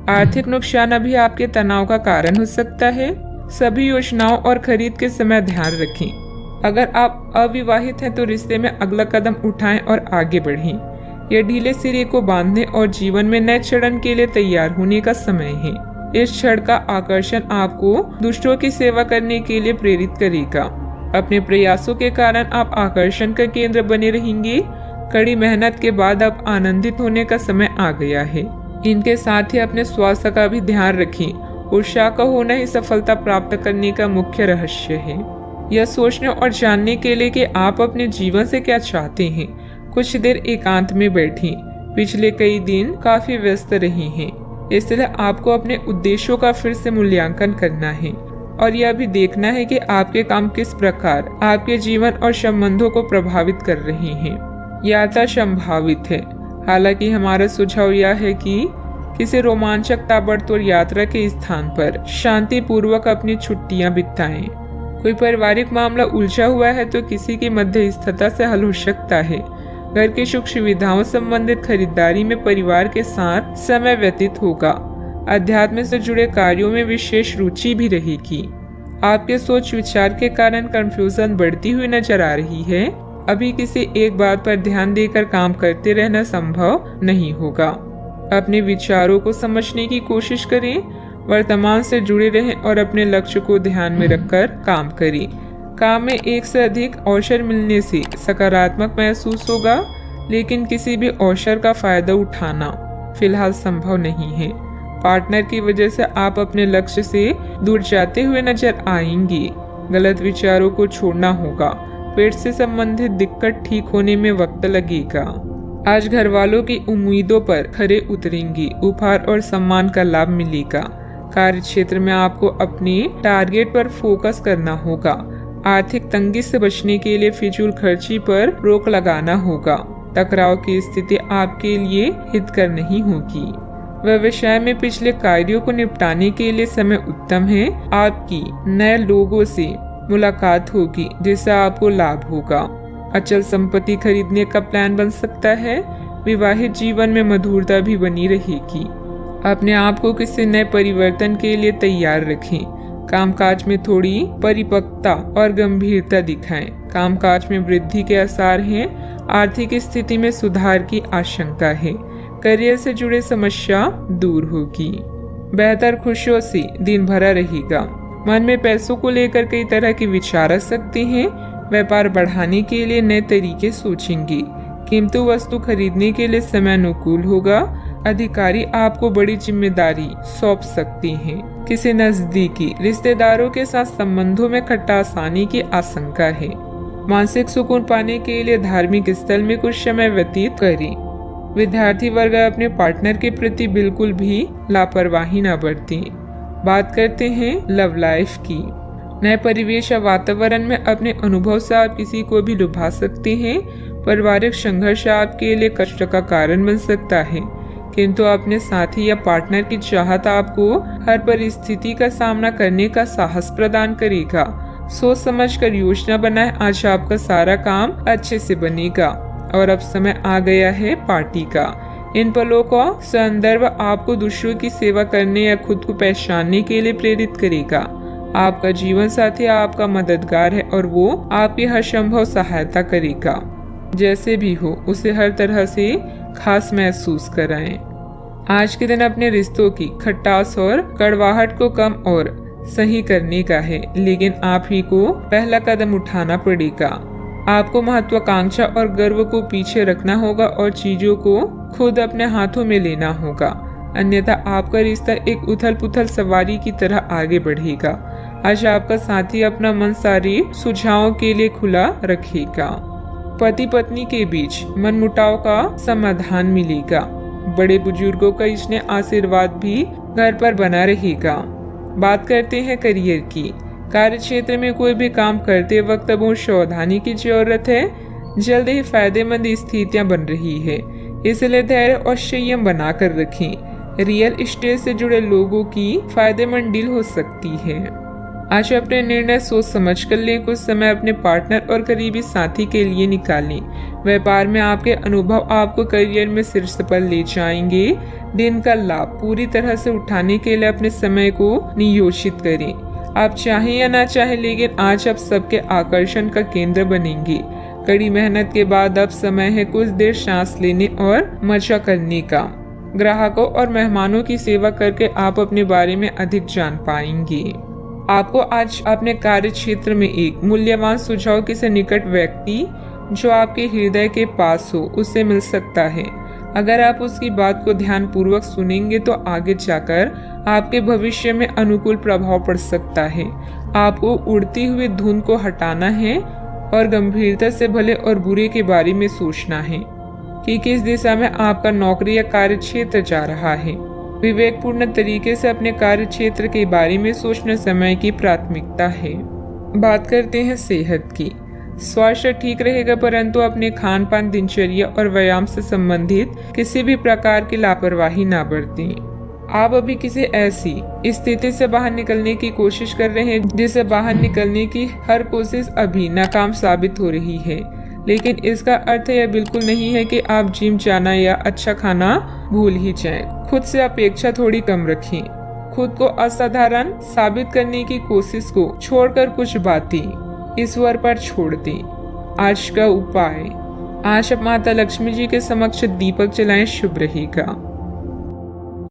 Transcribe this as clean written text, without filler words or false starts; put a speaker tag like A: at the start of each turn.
A: आर्थिक नुकसान अभी आपके तनाव का कारण हो सकता है। सभी योजनाओं और खरीद के समय ध्यान रखें। अगर आप अविवाहित हैं तो रिश्ते में अगला कदम उठाएं और आगे बढ़ें। यह ढीले सिरे को बांधने और जीवन में नए चरण के लिए तैयार होने का समय है। इस क्षण का आकर्षण आपको दूसरों की सेवा करने के लिए प्रेरित करेगा। अपने प्रयासों के कारण आप आकर्षण का केंद्र बने रहेंगे। कड़ी मेहनत के बाद अब आनंदित होने का समय आ गया है। इनके साथ ही अपने स्वास्थ्य का भी ध्यान रखें। उत्साह का होना ही सफलता प्राप्त करने का मुख्य रहस्य है। यह सोचने और जानने के लिए कि आप अपने जीवन से क्या चाहते हैं, कुछ देर एकांत में बैठें। पिछले कई दिन काफी व्यस्त रहे हैं, इसलिए आपको अपने उद्देश्यों का फिर से मूल्यांकन करना है और यह भी देखना है कि आपके काम किस प्रकार आपके जीवन और संबंधों को प्रभावित कर रहे हैं। यात्रा संभावित है, हालांकि हमारा सुझाव यह है कि किसी रोमांचक ताबड़तोड़ यात्रा के स्थान पर शांति पूर्वक अपनी छुट्टियां बिताएं। कोई पारिवारिक मामला उलझा हुआ है तो किसी की मध्यस्थता से हल हो सकता है। घर की सुख सुविधाओं संबंधित खरीदारी में परिवार के साथ समय व्यतीत होगा। अध्यात्म से जुड़े कार्यों में विशेष रुचि भी रहेगी। आपके सोच विचार के कारण कंफ्यूजन बढ़ती हुई नजर आ रही है। अभी किसी एक बात पर ध्यान देकर काम करते रहना संभव नहीं होगा। अपने विचारों को समझने की कोशिश करें, वर्तमान से जुड़े रहें और अपने लक्ष्य को ध्यान में रखकर काम करें। काम में एक से अधिक अवसर मिलने से सकारात्मक महसूस होगा, लेकिन किसी भी अवसर का फायदा उठाना फिलहाल संभव नहीं है। पार्टनर की वजह से आप अपने लक्ष्य से दूर जाते हुए नजर आएंगे। गलत विचारों को छोड़ना होगा। पेट से संबंधित दिक्कत ठीक होने में वक्त लगेगा। आज घर वालों की उम्मीदों पर खरे उतरेंगे। उपहार और सम्मान का लाभ मिलेगा। कार्य क्षेत्र में आपको अपने टारगेट पर फोकस करना होगा। आर्थिक तंगी से बचने के लिए फिजूल खर्ची पर रोक लगाना होगा। टकराव की स्थिति आपके लिए हितकर नहीं होगी। व्यवसाय में पिछले कार्यों को निपटाने के लिए समय उत्तम है। आपकी नए लोगों से मुलाकात होगी जिससे आपको लाभ होगा। अचल संपत्ति खरीदने का प्लान बन सकता है। विवाहित जीवन में मधुरता भी बनी रहेगी। अपने आप को किसी नए परिवर्तन के लिए तैयार रखें। कामकाज में थोड़ी परिपक्वता और गंभीरता दिखाएं। कामकाज में वृद्धि के आसार हैं। आर्थिक स्थिति में सुधार की आशंका है। करियर से जुड़े समस्या दूर होगी। बेहतर खुशियों से दिन भरा रहेगा। मन में पैसों को लेकर कई तरह के विचार आ सकते हैं। व्यापार बढ़ाने के लिए नए तरीके सोचेंगे। कीमती वस्तु खरीदने के लिए समय अनुकूल होगा। अधिकारी आपको बड़ी जिम्मेदारी सौंप सकते हैं। किसी नजदीकी रिश्तेदारों के साथ संबंधों में खटास आने की आशंका है। मानसिक सुकून पाने के लिए धार्मिक स्थल में कुछ समय व्यतीत करें। विद्यार्थी वर्ग अपने पार्टनर के प्रति बिल्कुल भी लापरवाही न बरतें। बात करते हैं लव लाइफ की। नए परिवेश या वातावरण में अपने अनुभव से आप किसी को भी लुभा सकते हैं। पारिवारिक संघर्ष आपके लिए कष्ट का कारण बन सकता है, किंतु अपने साथी या पार्टनर की चाहत आपको हर परिस्थिति का सामना करने का साहस प्रदान करेगा। सोच समझकर योजना बनाएं। आज आपका सारा काम अच्छे से बनेगा और अब समय आ गया है पार्टी का। इन पलों का संदर्भ आपको दूसरों की सेवा करने या खुद को पहचानने के लिए प्रेरित करेगा। आपका जीवन साथी आपका मददगार है और वो आपकी हर संभव सहायता करेगा। जैसे भी हो उसे हर तरह से खास महसूस कराएं। आज के दिन अपने रिश्तों की खटास और कड़वाहट को कम और सही करने का है, लेकिन आप ही को पहला कदम उठाना पड़ेगा। आपको महत्वाकांक्षा और गर्व को पीछे रखना होगा और चीजों को खुद अपने हाथों में लेना होगा, अन्यथा आपका रिश्ता एक उथल पुथल सवारी की तरह आगे बढ़ेगा। आज आपका साथी अपना मन सारे सुझावों के लिए खुला रखेगा। पति पत्नी के बीच मनमुटाव का समाधान मिलेगा। बड़े बुजुर्गों का स्नेह आशीर्वाद भी घर पर बना रहेगा। बात करते हैं करियर की। कार्य क्षेत्र में कोई भी काम करते वक्त बहुत सावधानी की जरूरत है। जल्द ही फायदेमंद स्थितियां बन रही है, इसलिए धैर्य और संयम बनाकर रखें। रियल एस्टेट से जुड़े लोगों की फायदेमंद डील हो सकती है। आज अपने निर्णय सोच समझ कर लें। कुछ समय अपने पार्टनर और करीबी साथी के लिए निकालें। व्यापार में आपके अनुभव आपको करियर में शीर्ष पर ले जाएंगे। दिन का लाभ पूरी तरह से उठाने के लिए अपने समय को नियोजित करें। आप चाहें या ना चाहें, लेकिन आज आप सबके आकर्षण का केंद्र बनेंगे। कड़ी मेहनत के बाद अब समय है कुछ देर सांस लेने और मजा करने का। ग्राहकों और मेहमानों की सेवा करके आप अपने बारे में अधिक जान पाएंगे। आपको आज अपने कार्य क्षेत्र में एक मूल्यवान सुझाव किसी निकट व्यक्ति जो आपके हृदय के पास हो उससे मिल सकता है। अगर आप उसकी बात को ध्यान पूर्वक सुनेंगे तो आगे जाकर आपके भविष्य में अनुकूल प्रभाव पड़ सकता है। आपको उड़ती हुई धुन को हटाना है और गंभीरता से भले और बुरे के बारे में सोचना है कि किस दिशा में आपका नौकरी या कार्य क्षेत्र जा रहा है। विवेकपूर्ण तरीके से अपने कार्य क्षेत्र के बारे में सोचना समय की प्राथमिकता है। बात करते हैं सेहत की। स्वास्थ्य ठीक रहेगा, परंतु अपने खान पान, दिनचर्या और व्यायाम से संबंधित किसी भी प्रकार की लापरवाही ना बरतें। आप अभी किसी ऐसी स्थिति से बाहर निकलने की कोशिश कर रहे हैं जिससे बाहर निकलने की हर कोशिश अभी नाकाम साबित हो रही है, लेकिन इसका अर्थ यह बिल्कुल नहीं है कि आप जिम जाना या अच्छा खाना भूल ही जाएं। खुद से अपेक्षा थोड़ी कम रखें। खुद को असाधारण साबित करने की कोशिश को छोड़कर कुछ बातें ईश्वर पर छोड़ दें। आज का उपाय, आज आप माता लक्ष्मी जी के समक्ष दीपक जलाएं, शुभ रहेगा।